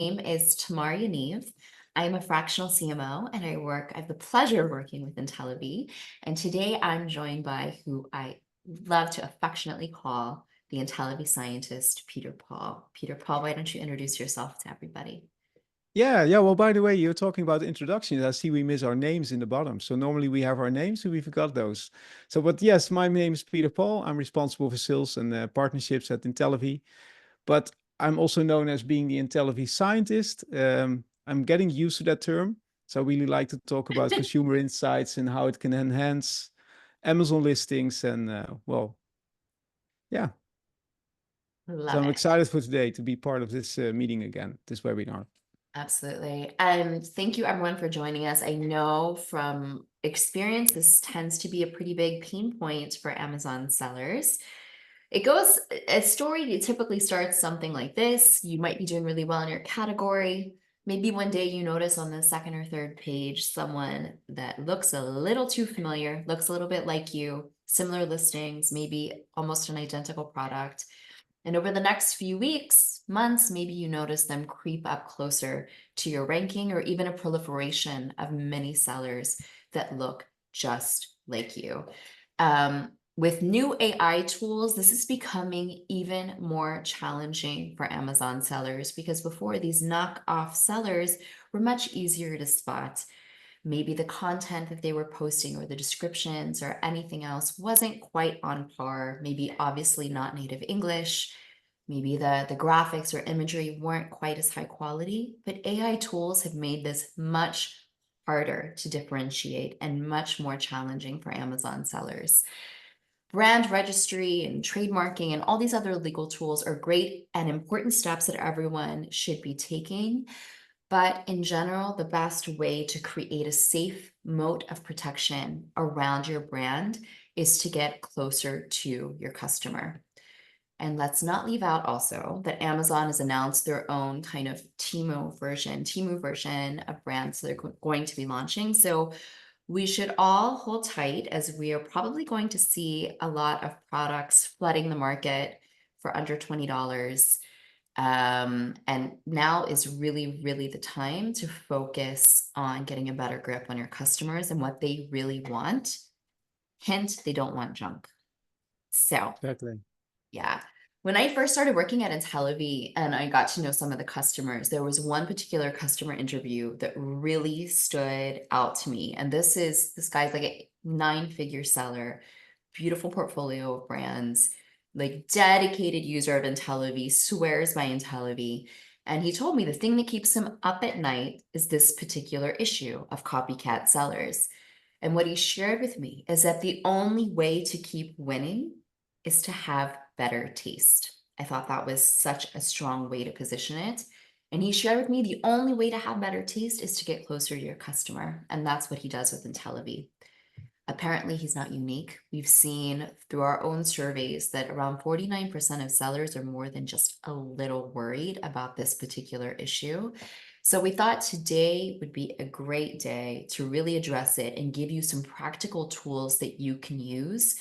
name is Tamar Yaniv. I am a fractional CMO and I have the pleasure of working with Intellivy. And today I'm joined by who I love to affectionately call the Intellivy scientist, Peter Paul. Peter Paul, why don't you introduce yourself to everybody? Yeah. Well, by the way, you're talking about introductions. I see we miss our names in the bottom. So normally we have our names, so we forgot those. So, but yes, my name is Peter Paul. I'm responsible for sales and partnerships at Intellivy. But I'm also known as being the Intellivy scientist. I'm getting used to that term. So I really like to talk about consumer insights and how it can enhance Amazon listings. And yeah. So Love I'm it. excited for today to be part of this meeting again, this webinar. Absolutely. And thank you everyone for joining us. I know from experience, this tends to be a pretty big pain point for Amazon sellers. A story typically starts something like this. You might be doing really well in your category. Maybe one day you notice on the second or third page someone that looks a little too familiar, looks a little bit like you, similar listings, maybe almost an identical product. And over the next few weeks, months, maybe you notice them creep up closer to your ranking or even a proliferation of many sellers that look just like you. With new AI tools, this is becoming even more challenging for Amazon sellers because before these knockoff sellers were much easier to spot. Maybe the content that they were posting or the descriptions or anything else wasn't quite on par, maybe obviously not native English. Maybe the graphics or imagery weren't quite as high quality, but AI tools have made this much harder to differentiate and much more challenging for Amazon sellers. Brand registry and trademarking and all these other legal tools are great and important steps that everyone should be taking. But in general, the best way to create a safe moat of protection around your brand is to get closer to your customer. And let's not leave out also that Amazon has announced their own kind of Temu version of brands they're going to be launching. So we should all hold tight as we are probably going to see a lot of products flooding the market for under $20. And now is really, really the time to focus on getting a better grip on your customers and what they really want. Hint, they don't want junk. So, Exactly. yeah. When I first started working at Intellivy and I got to know some of the customers, there was one particular customer interview that really stood out to me. And this guy's like a nine-figure seller, beautiful portfolio of brands, like dedicated user of Intellivy, swears by Intellivy. And he told me the thing that keeps him up at night is this particular issue of copycat sellers. And what he shared with me is that the only way to keep winning is to have better taste. I thought that was such a strong way to position it. And he shared with me the only way to have better taste is to get closer to your customer. And that's what he does with Intellivy. Apparently, he's not unique. We've seen through our own surveys that around 49% of sellers are more than just a little worried about this particular issue. So we thought today would be a great day to really address it and give you some practical tools that you can use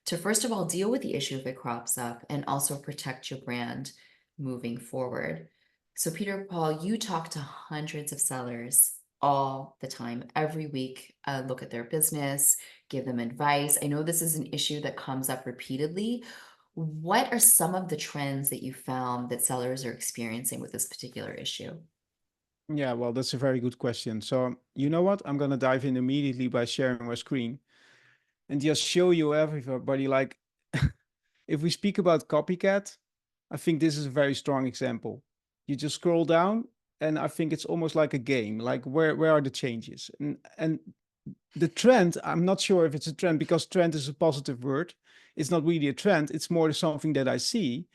to, first of all, deal with the issue if it crops up and also protect your brand moving forward. So, Peter Paul, you talk to hundreds of sellers all the time, every week, look at their business, give them advice. I know this is an issue that comes up repeatedly. What are some of the trends that you found that sellers are experiencing with this particular issue? Yeah, well, that's a very good question. So, you know what? I'm going to dive in immediately by sharing my screen and just show you everybody. Like, if we speak about copycat, I think this is a very strong example. You just scroll down, and I think it's almost like a game. Like, where are the changes? And the trend, I'm not sure if it's a trend because trend is a positive word. It's not really a trend. It's more something that I see.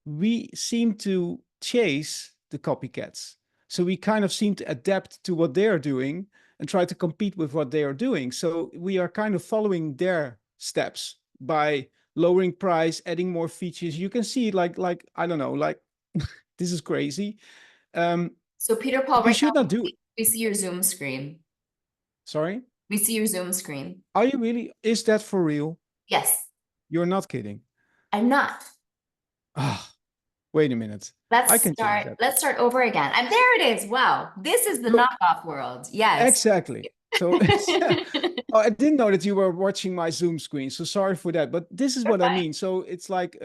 We seem to chase the copycats. So we kind of seem to adapt to what they're doing and try to compete with what they are doing. So we are kind of following their steps by lowering price, adding more features. You can see like I don't know, like this is crazy. Um, So, Peter Paul, we right should now, not do. we see your Zoom screen. Sorry, We see your Zoom screen. are you really? Is that for real? Yes, You're not kidding. I'm not. Ah. Wait a minute. I can change that. Let's start over again. And there it is. Wow. This is the So knockoff world. Yes. exactly. So oh, I didn't know that you were watching my Zoom screen. So sorry for that. But this is You're what I fine. mean. So it's like,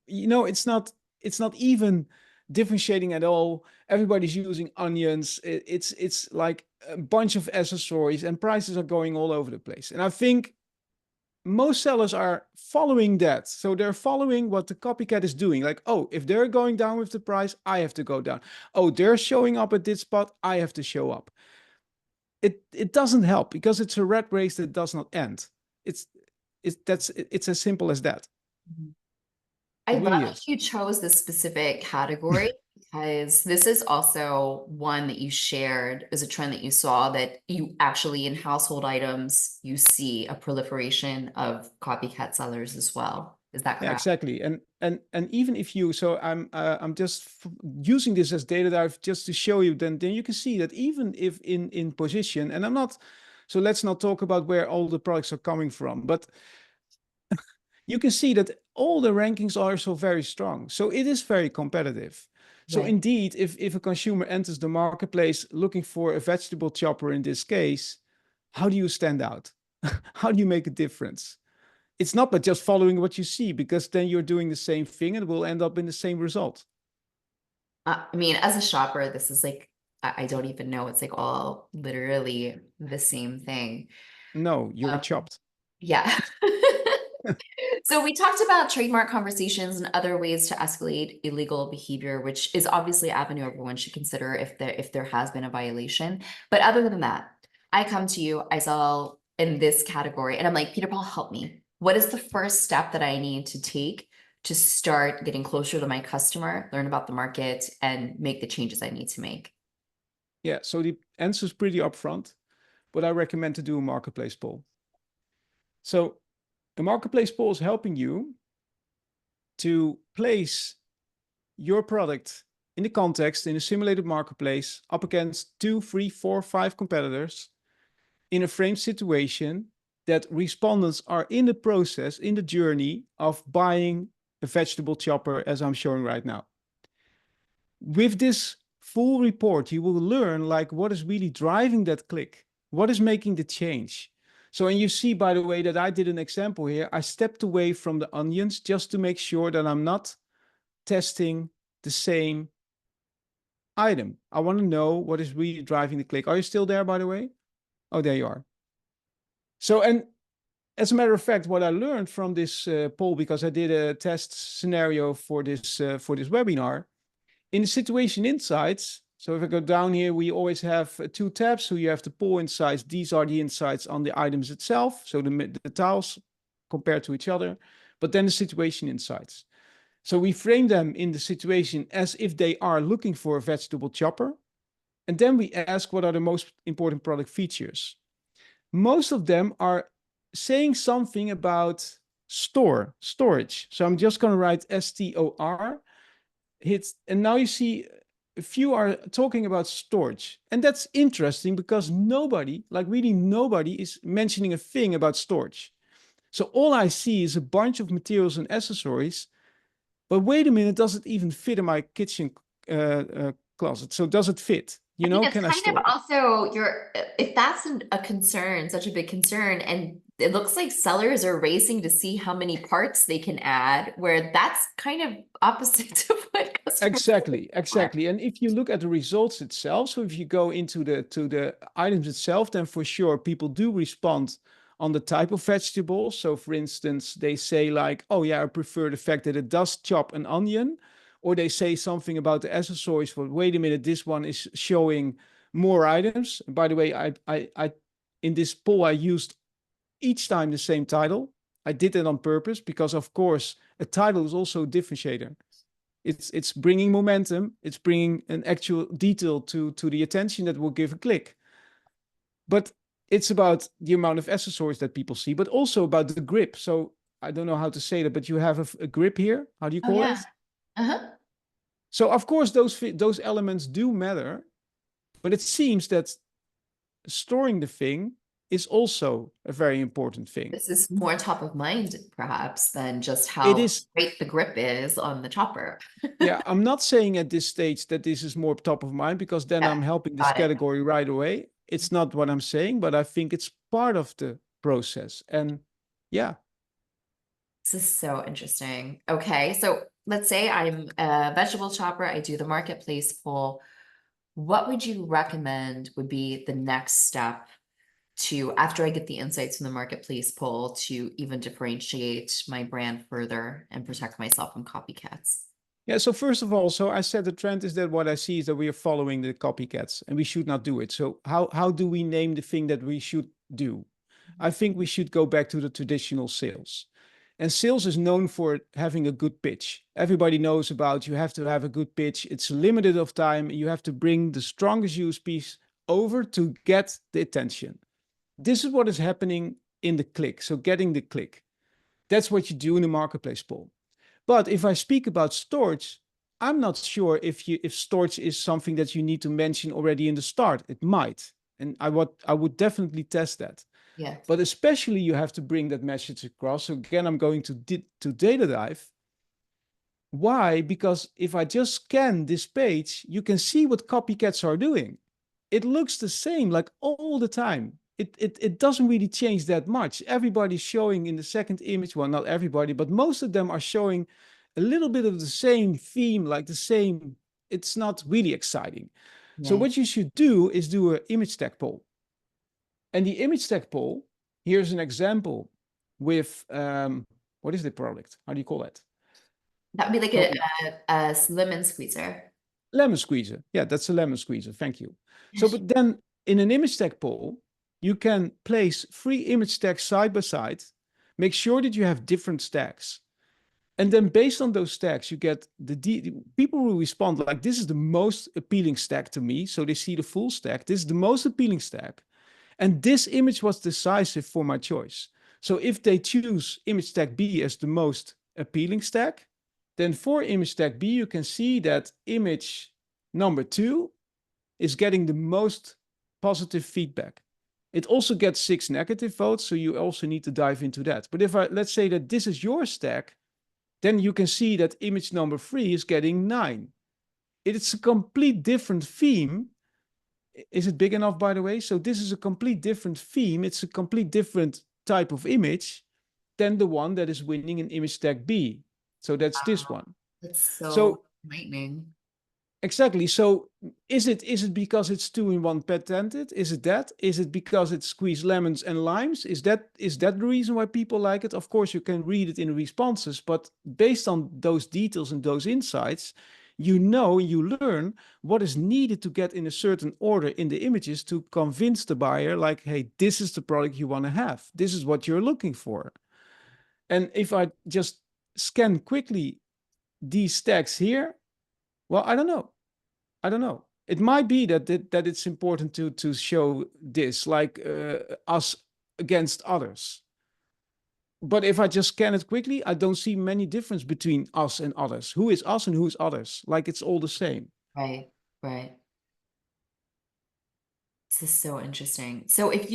it's not even differentiating at all. Everybody's using onions. It's like a bunch of accessories, and prices are going all over the place. And I think most sellers are following that. So they're following what the copycat is doing. Like, oh, if they're going down with the price, I have to go down. Oh, they're showing up at this spot, I have to show up. It doesn't help because it's a rat race that does not end. It's it's as simple as that. I It love really that is. you chose this specific category because this is also one that you shared as a trend that you saw that you actually in household items, you see a proliferation of copycat sellers as well. Is that Yeah, correct? exactly. And even if you, so I'm just using this as data dive just to show you. Then you can see that even if in position, and I'm not. So let's not talk about where all the products are coming from, but you can see that all the rankings are so very strong. So it is very competitive. So Right. indeed, if a consumer enters the marketplace looking for a vegetable chopper in this case, how do you stand out? How do you make a difference? It's not but just following what you see, because then you're doing the same thing and will end up in the same result. I mean, as a shopper, this is like, I don't even know. It's like all literally the same thing. No, you're Um, chopped. yeah. So we talked about trademark conversations and other ways to escalate illegal behavior, which is obviously an avenue everyone should consider if there has been a violation. But other than that, I come to you, I sell in this category, and I'm like, Peter Paul, help me. What is the first step that I need to take to start getting closer to my customer, learn about the market, and make the changes I need to make? Yeah, so the answer is pretty upfront, but I recommend to do a marketplace poll. So a marketplace poll is helping you to place your product in the context in a simulated marketplace up against 2, 3, 4, 5 competitors in a framed situation that respondents are in the process, in the journey of buying a vegetable chopper, as I'm showing right now. With this full report, you will learn like what is really driving that click, what is making the change. So, and you see, by the way, that I did an example here. I stepped away from the onions just to make sure that I'm not testing the same item. I want to know what is really driving the click. Are you still there, by the way? Oh, there you are. So, and as a matter of fact, what I learned from this poll, because I did a test scenario for this webinar, in the situation insights. So if I go down here, we always have two tabs. So you have the poll insights. These are the insights on the items itself. So the tiles compared to each other, but then the situation insights. So we frame them in the situation as if they are looking for a vegetable chopper. And then we ask what are the most important product features. Most of them are saying something about storage. So I'm just going to write STOR, hit, and now you see a few are talking about storage. And that's interesting because nobody, like really nobody, is mentioning a thing about storage. So all I see is a bunch of materials and accessories. But wait a minute, does it even fit in my kitchen closet? So does it fit? I mean, it's Can I kind of store it? also if that's a concern, such a big concern, and it looks like sellers are racing to see how many parts they can add, where that's kind of opposite to what customers are looking Exactly, for. exactly. And if you look at the results itself, so if you go into the items itself, then for sure people do respond on the type of vegetable. So for instance, they say like, oh yeah, I prefer the fact that it does chop an onion, or they say something about the accessories. For wait a minute, this one is showing more items. And by the way, I in this poll I used each time the same title. I did it on purpose because of course a title is also a differentiator. It's bringing momentum, it's bringing an actual detail to the attention that will give a click. But it's about the amount of accessories that people see, but also about the grip. So I don't know how to say that, but you have a grip here. How do you Oh call yeah. it? Uh-huh. So of course those elements do matter, but it seems that storing the thing is also a very important thing. This is more top of mind, perhaps, than just It how is, great the grip is on the chopper. yeah, I'm not saying at this stage that this is more top of mind because then Yeah, I'm helping this got it. category right away. It's not what I'm saying, but I think it's part of the process. And yeah, This is so interesting. Okay, so let's say I'm a vegetable chopper, I do the marketplace poll. What would you recommend would be the next step to, after I get the insights from the marketplace poll, to even differentiate my brand further and protect myself from copycats? yeah. So first of all, so I said the trend is that what I see is that we are following the copycats and we should not do it. So how do we name the thing that we should do? I think we should go back to the traditional sales. And sales is known for having a good pitch. Everybody knows about you have to have a good pitch. It's limited of time. You have to bring the strongest USPs over to get the attention. This is what is happening in the click. So getting the click. That's what you do in the marketplace poll. But if I speak about storage, I'm not sure if storage is something that you need to mention already in the start. It might. And I would definitely test that. Yeah, But especially you have to bring that message across. So again, I'm going to data dive. Why? Because if I just scan this page, you can see what copycats are doing. It looks the same like all the time. It doesn't really change that much. Everybody's showing in the second image, well, not everybody, but most of them are showing a little bit of the same theme, like the same. It's not really exciting. So right. what you should do is do an image tag poll. And the image tag poll, here's an example with, what is the product? How do you call that? That would be like Help me. a lemon squeezer. Lemon squeezer. Yeah, that's a lemon squeezer. Thank you. So, but then in an image tag poll, you can place 3 image tags side by side, make sure that you have different stacks. And then based on those stacks, you get the people will respond like, this is the most appealing stack to me. So they see the full stack. This is the most appealing stack. And this image was decisive for my choice. So if they choose image tag B as the most appealing stack, then for image tag B, you can see that image number 2 is getting the most positive feedback. It also gets 6 negative votes, so you also need to dive into that. But if let's say that this is your stack, then you can see that image number 3 is getting 9. It's a complete different theme. Is it big enough, by the way? So this is a complete different theme. It's a complete different type of image than the one that is winning in image tag B. So that's this Wow, one. that's so So enlightening. exactly. So is it because it's 2-in-1 patented? Is it that? Is it because it's squeezed lemons and limes? Is that the reason why people like it? Of course, you can read it in responses, but based on those details and those insights, you learn what is needed to get in a certain order in the images to convince the buyer, like, hey, this is the product you want to have. This is what you're looking for. And if I just scan quickly these tags here, well, I don't know. I don't know. It might be that it's important to show this, like us against others. But if I just scan it quickly, I don't see many difference between us and others. Who is us and who is others? Like it's all the same. Right, right. This is so interesting. So if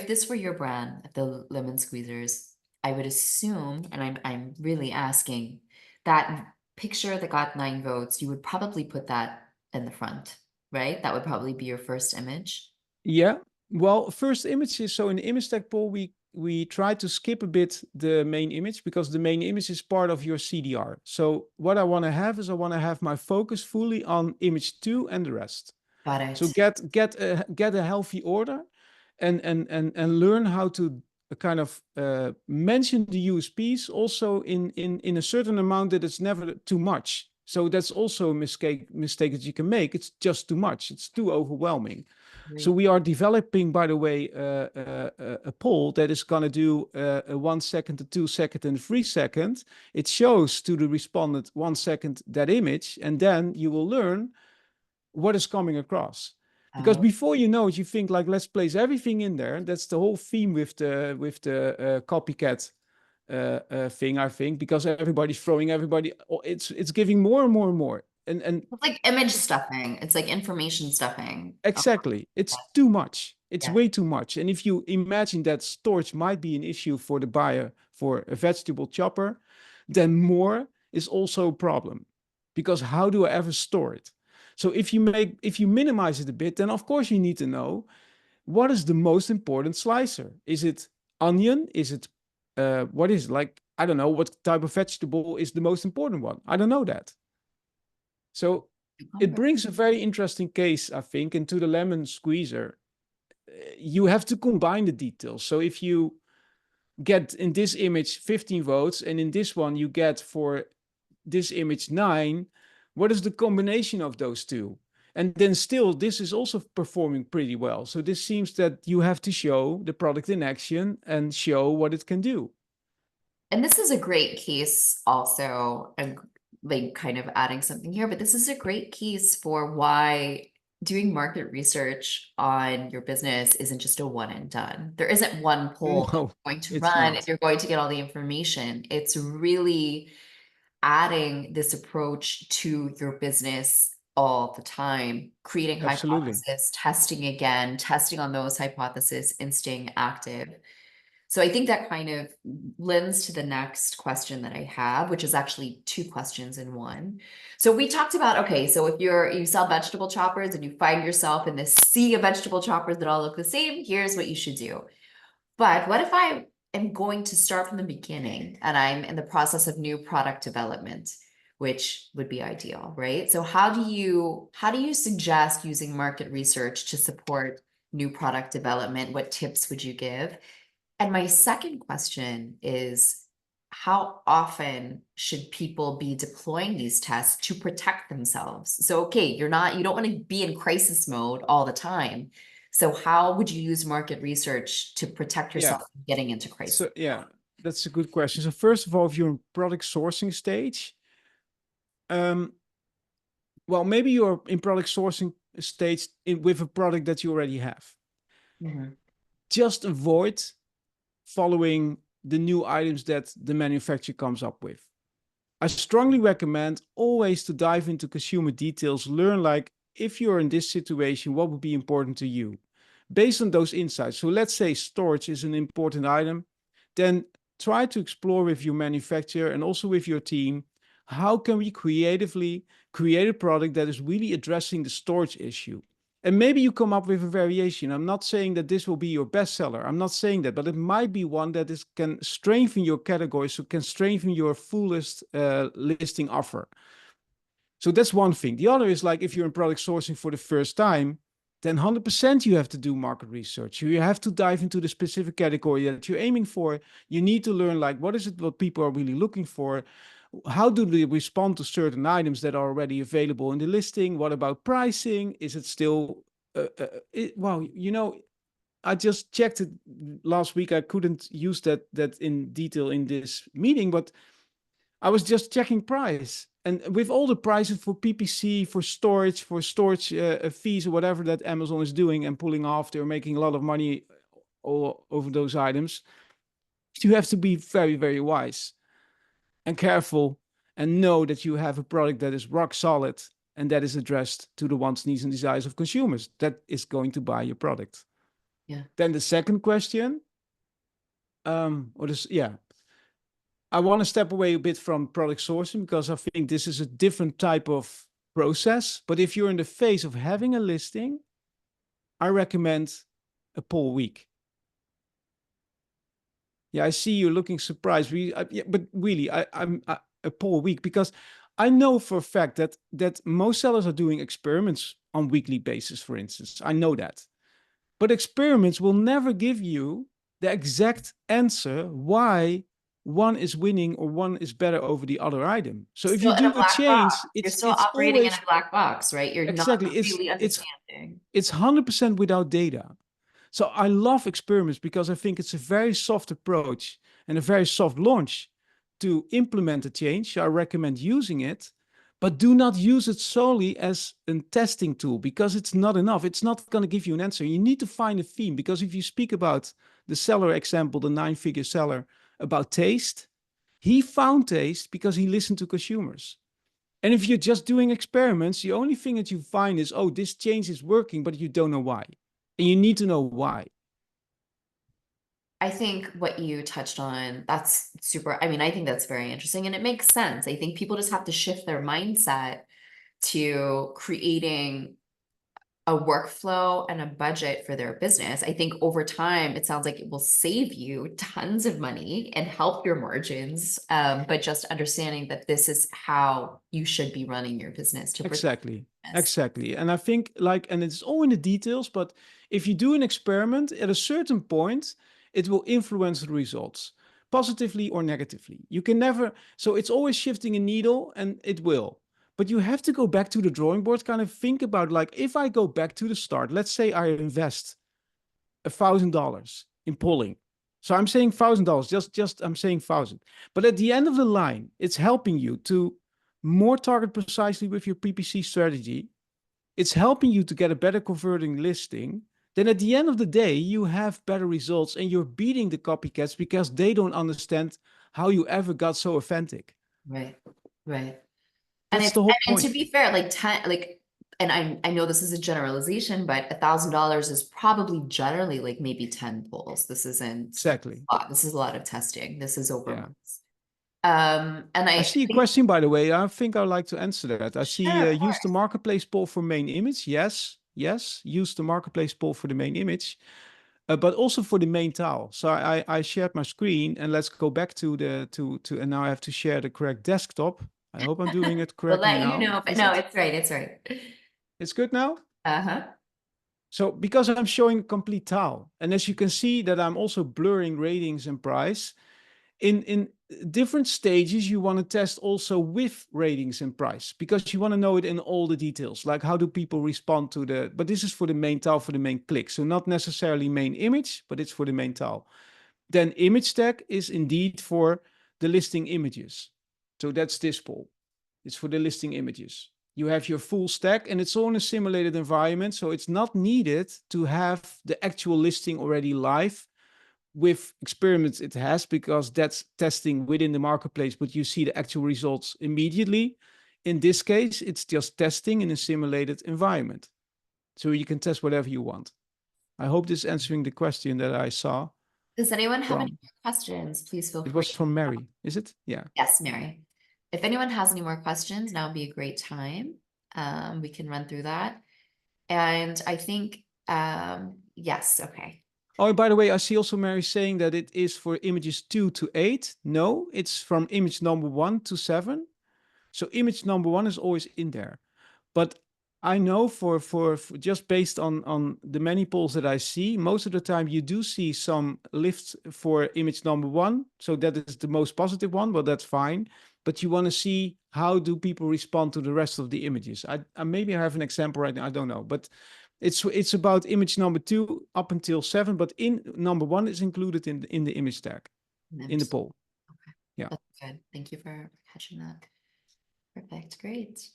this were your brand, the lemon squeezers, I would assume, and I'm really asking, that picture that got 9 votes, you would probably put that in the front, right? That would probably be your first image. Yeah. Well, first images. So in the image tag poll, we try to skip a bit the main image because the main image is part of your CDR. So what I want to have is I want to have my focus fully on image 2 and the rest. Got So it. get a healthy order, and learn how to kind of mention the USPs also in a certain amount that it's never too much. So that's also a mistake that you can make. It's just too much. It's too overwhelming. So Right. we are developing, by the way, a poll that is going to do a 1 second, a 2 second, and 3 second. It shows to the respondent 1 second that image, and then you will learn what is coming across. Because Oh, before you know it, you think like, let's place everything in there. That's the whole theme with the copycat thing, I think, because everybody's throwing everybody. It's giving more and more and more. And it's like image stuffing. It's like information stuffing. Oh, exactly, it's too much. It's Yeah. way too much. And if you imagine that storage might be an issue for the buyer for a vegetable chopper, then more is also a problem. Because how do I ever store it? So if you minimize it a bit, then of course you need to know what is the most important slicer. Is it onion? Is it what is it? Like, I don't know what type of vegetable is the most important one. I don't know that. So it Cucumber. brings a very interesting case, I think, into the lemon squeezer. You have to combine the details. So if you get in this image 15 votes and in this one you get for this image 9, what is the combination of those two? And then still, this is also performing pretty well. So this seems that you have to show the product in action and show what it can do. And this is a great case also, I'm like kind of adding something here, but this is a great case for why doing market research on your business isn't just a one and done. There isn't one poll that No, you're going to it's run and not. you're going to get all the information. It's really adding this approach to your business all the time, creating Absolutely. hypothesis, testing again, testing on those hypotheses, and staying active. So I think that kind of lends to the next question that I have, which is actually two questions in one. So we talked about, okay, so if you sell vegetable choppers and you find yourself in this sea of vegetable choppers that all look the same, here's what you should do. But what if I am going to start from the beginning and I'm in the process of new product development, which would be ideal, right? So how do you suggest using market research to support new product development? What tips would you give? And my second question is, how often should people be deploying these tests to protect themselves? So, okay, you don't want to be in crisis mode all the time. So how would you use market research to protect Yeah. yourself from getting into crisis? So yeah, that's a good question. So first of all, if you're in product sourcing stage, um, well, maybe you're in product sourcing stage with a product that you already have. Mhm. Just avoid following the new items that the manufacturer comes up with. I strongly recommend always to dive into consumer details, learn like if you're in this situation, what would be important to you based on those insights. So let's say storage is an important item, then try to explore with your manufacturer and also with your team, how can we creatively create a product that is really addressing the storage issue? And maybe you come up with a variation. I'm not saying that this will be your bestseller. I'm not saying that, but it might be one that is can strengthen your category, so can strengthen your fullest listing offer. So that's one thing. The other is like if you're in product sourcing for the first time, then 100% you have to do market research. You have to dive into the specific category that you're aiming for. You need to learn like what is it what people are really looking for? How do they respond to certain items that are already available in the listing? What about pricing? Is it still well, I just checked it last week. I couldn't use that in detail in this meeting, but I was just checking price. And with all the prices for PPC, for storage fees or whatever that Amazon is doing and pulling off, they're making a lot of money all over those items. You have to be very, very wise and careful and know that you have a product that is rock solid and that is addressed to the wants, needs, and desires of consumers that is going to buy your product. Yeah. Then the second question, or this, yeah, I want to step away a bit from product sourcing because I think this is a different type of process. But if you're in the phase of having a listing, I recommend a poll week. Yeah, I see you looking surprised. Yeah, but really, I'm a poll week because I know for a fact that most sellers are doing experiments on weekly basis, for instance. I know that. But experiments will never give you the exact answer why one is winning or one is better over the other item. So if you Still in a do a black box. change, You're it's still it's operating in a always black box, right? You're not exactly really understanding. it's 100% without data. So I love experiments because I think it's a very soft approach and a very soft launch to implement a change. I recommend using it, but do not use it solely as a testing tool because it's not enough. It's not going to give you an answer. You need to find a theme because if you speak about the seller example, the 9-figure seller about taste, he found taste because he listened to consumers. And if you're just doing experiments, the only thing that you find is, oh, this change is working, but you don't know why. And you need to know why. I think what you touched on, that's super, I mean, I think that's very interesting and it makes sense. I think people just have to shift their mindset to creating a workflow and a budget for their business. I think over time, it sounds like it will save you tons of money and help your margins. But just understanding that this is how you should be running your business to protect Exactly. this. Exactly. And I think like, and it's all in the details, but if you do an experiment at a certain point, it will influence the results positively or negatively. You can never, so it's always shifting a needle and it will. But you have to go back to the drawing board, kind of think about like, if I go back to the start, let's say I invest $1,000 in polling. So I'm saying $1,000, just I'm saying thousand. But at the end of the line, it's helping you to more target precisely with your PPC strategy. It's helping you to get a better converting listing. Then at the end of the day, you have better results and you're beating the copycats because they don't understand how you ever got so authentic. Right, right. And That's it's the whole and to point. be fair, like 10, like, and I know this is a generalization, but $1,000 is probably generally like maybe 10 polls. This isn't Exactly. a lot. This is a lot of testing. This is over Yeah. months. And I I see a think, question, by the way. I think I'd like to answer that. I see sure, of use the course. marketplace poll for main image. Yes, yes. Use the marketplace poll for the main image, but also for the main tile. So I shared my screen and let's go back to and now I have to share the correct desktop. I hope I'm doing it We'll correctly let you now. know, but Is no, it? it's right. It's right. It's good now? Uh-huh. So because I'm showing complete tile, and as you can see that I'm also blurring ratings and price, in different stages you want to test also with ratings and price because you want to know it in all the details, like how do people respond to the, but this is for the main tile, for the main click, so not necessarily main image, but it's for the main tile. Then image tag is indeed for the listing images, so that's this poll. It's for the listing images. You have your full stack and it's all in a simulated environment, so it's not needed to have the actual listing already live. With experiments it has, because that's testing within the marketplace, but you see the actual results immediately. In this case, it's just testing in a simulated environment, so you can test whatever you want. I hope this is answering the question that I saw Does anyone have any from, more questions? Please feel it free. was from Mary, is it? Yeah. Yes, Mary. If anyone has any more questions, now would be a great time. We can run through that. And I think, yes, okay. Oh, by the way, I see also Mary saying that it is for images 2 to 8. No, it's from image number 1 to 7. So image number 1 is always in there. But I know for just based on the many polls that I see, most of the time you do see some lifts for image number 1. So that is the most positive one, but that's fine. But you want to see how do people respond to the rest of the images. I maybe I have an example right now, I don't know. But it's about image number 2 up until 7, but in number 1 is included in the image tag, in the poll. Okay, Yeah, that's good. Thank you for catching that. Perfect, great.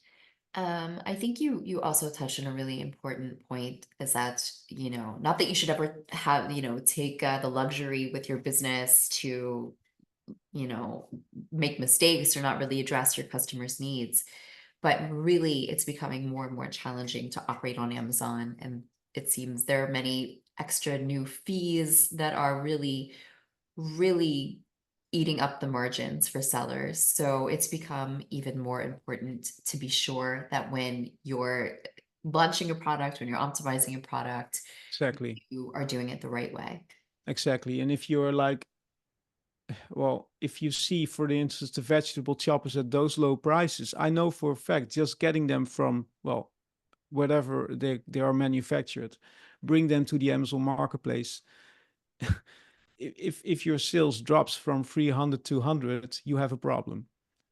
I think you also touched on a really important point is that, not that you should ever have, take the luxury with your business to, you know, make mistakes or not really address your customers' needs. But really, it's becoming more and more challenging to operate on Amazon. And it seems there are many extra new fees that are really, really eating up the margins for sellers. So it's become even more important to be sure that when you're launching a product, when you're optimizing a product, exactly. you are doing it the right way. Exactly. And if you're like, well, if you see, for instance, the vegetable choppers at those low prices, I know for a fact just getting them from, well, wherever they are manufactured, bring them to the Amazon marketplace. If your sales drops from 300 to 100, you have a problem.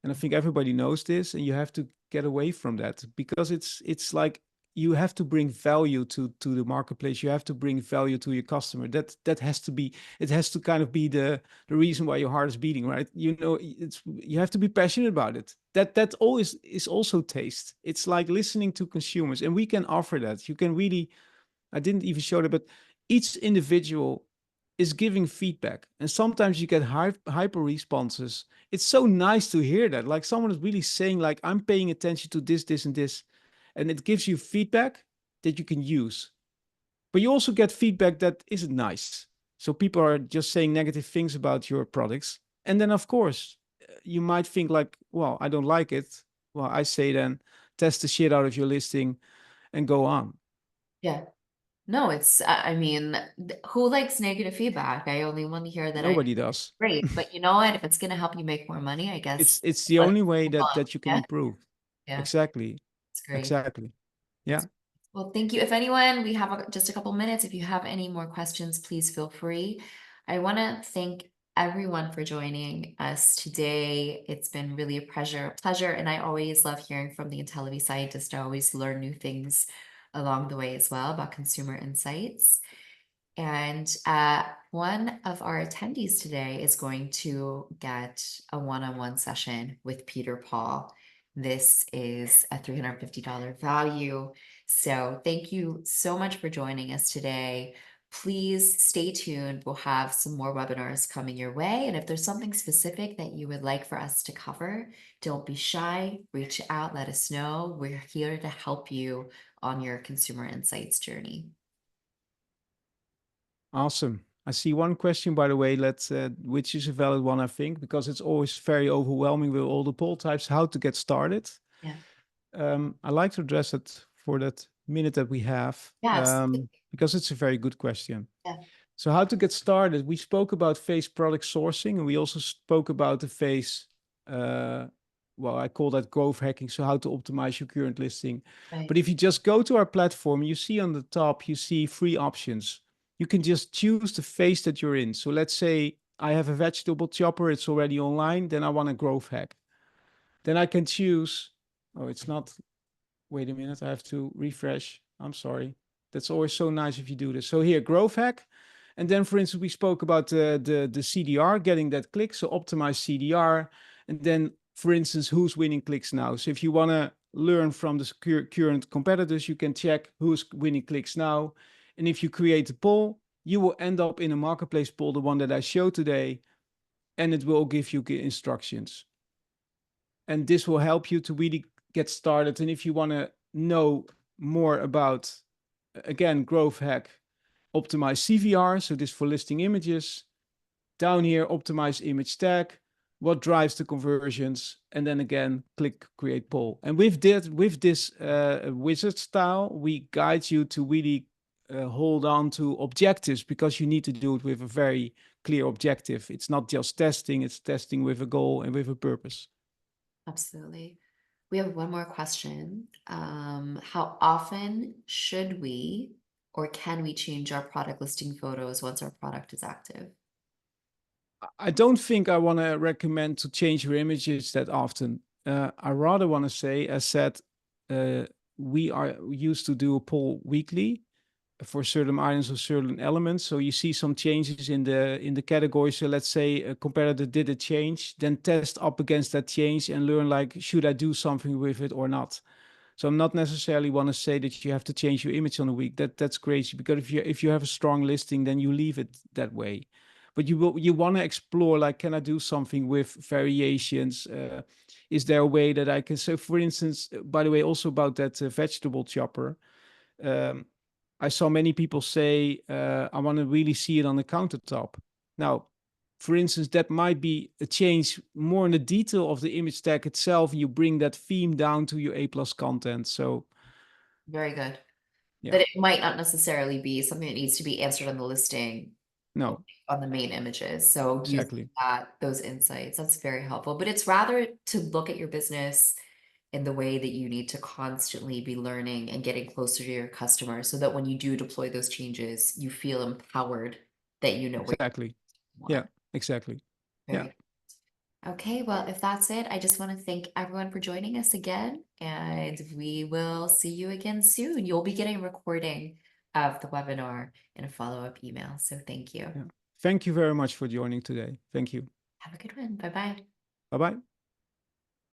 And I think everybody knows this, and you have to get away from that because it's like you have to bring value to the marketplace. You have to bring value to your customer. That has to be, it has to kind of be the reason why your heart is beating, right? It's, you have to be passionate about it. That always is also taste. It's like listening to consumers, and we can offer that. You can really, I didn't even show that, but each individual is giving feedback. And sometimes you get hyper responses. It's so nice to hear that. Like someone is really saying, like, I'm paying attention to this, this, and this. And it gives you feedback that you can use. but you also get feedback that isn't nice. So people are just saying negative things about your products. And then, of course, you might think like, well, I don't like it. Well, I say then test the shit out of your listing and go on. Yeah. No, I mean, who likes negative feedback? I only want to hear that I Nobody does. great, but you know what? If it's going to help you make more money, I guess It's the let's only way move that on. you can Yeah. improve. Yeah. Exactly. It's great. Exactly. Yeah. Well, thank you. If anyone, we have just a couple minutes. If you have any more questions, please feel free. I want to thank everyone for joining us today. It's been really a pleasure, and I always love hearing from the Intellivy scientists. I always learn new things along the way as well about consumer insights. And one of our attendees today is going to get a one-on-one session with Peter Paul. This is a $350 value. So thank you so much for joining us today. Please stay tuned. We'll have some more webinars coming your way. And if there's something specific that you would like for us to cover, don't be shy. Reach out, let us know. We're here to help you on your consumer insights journey. Awesome. I see one question, by the way, which is a valid one, I think, because it's always very overwhelming with all the poll types, how to get started. Yeah. I like to address it for that minute that we have, Yeah, absolutely. because it's a very good question. Yeah. So how to get started? We spoke about phase product sourcing, and we also spoke about the phase, well, I call that growth hacking. So how to optimize your current listing. Right. But if you just go to our platform, you see on the top, you see 3 options. You can just choose the phase that you're in. So let's say I have a vegetable chopper, it's already online, then I want a growth hack. Then I can choose, oh, it's not, wait a minute, I have to refresh. I'm sorry. That's always so nice if you do this. So here, growth hack. And then, for instance, we spoke about the CDR, getting that click. So optimize CDR. And then, for instance, who's winning clicks now. So if you want to learn from the current competitors, you can check who's winning clicks now. And if you create a poll, you will end up in a marketplace poll, the one that I showed today, and it will give you instructions. And this will help you to really get started. And if you want to know more about, again, growth hack, optimize CVR, so this for listing images. Down here, optimize image tag, what drives the conversions, and then again, click create poll. And with this wizard style, we guide you to really hold on to objectives, because you need to do it with a very clear objective. It's not just testing, it's testing with a goal and with a purpose. Absolutely. We have one more question. How often should we or can we change our product listing photos once our product is active? I don't think I want to recommend to change your images that often. I rather want to say, as said, we are used to do a poll weekly for certain items or certain elements. So you see some changes in the category. So let's say a competitor did a change, then test up against that change and learn like, should I do something with it or not? So I'm not necessarily want to say that you have to change your image on a week. That's crazy, because if you have a strong listing, then you leave it that way. But you want to explore, like, can I do something with variations? Is there a way that I can? So for instance, by the way, also about that vegetable chopper, um, I saw many people say, I want to really see it on the countertop. Now, for instance, that might be a change more in the detail of the image tag itself. You bring that theme down to your A+ content. So Very good. yeah, But it might not necessarily be something that needs to be answered on the listing no, on the main images. So using exactly, those insights, that's very helpful. But it's rather to look at your business in the way that you need to constantly be learning and getting closer to your customers so that when you do deploy those changes, you feel empowered that you know what exactly. you Yeah, want. exactly. Yeah, Very okay. Well, if that's it, I just want to thank everyone for joining us again, and we will see you again soon. You'll be getting a recording of the webinar in a follow-up email. So thank you. yeah. Thank you very much for joining today. Thank you. Have a good one. Bye-bye. Bye bye.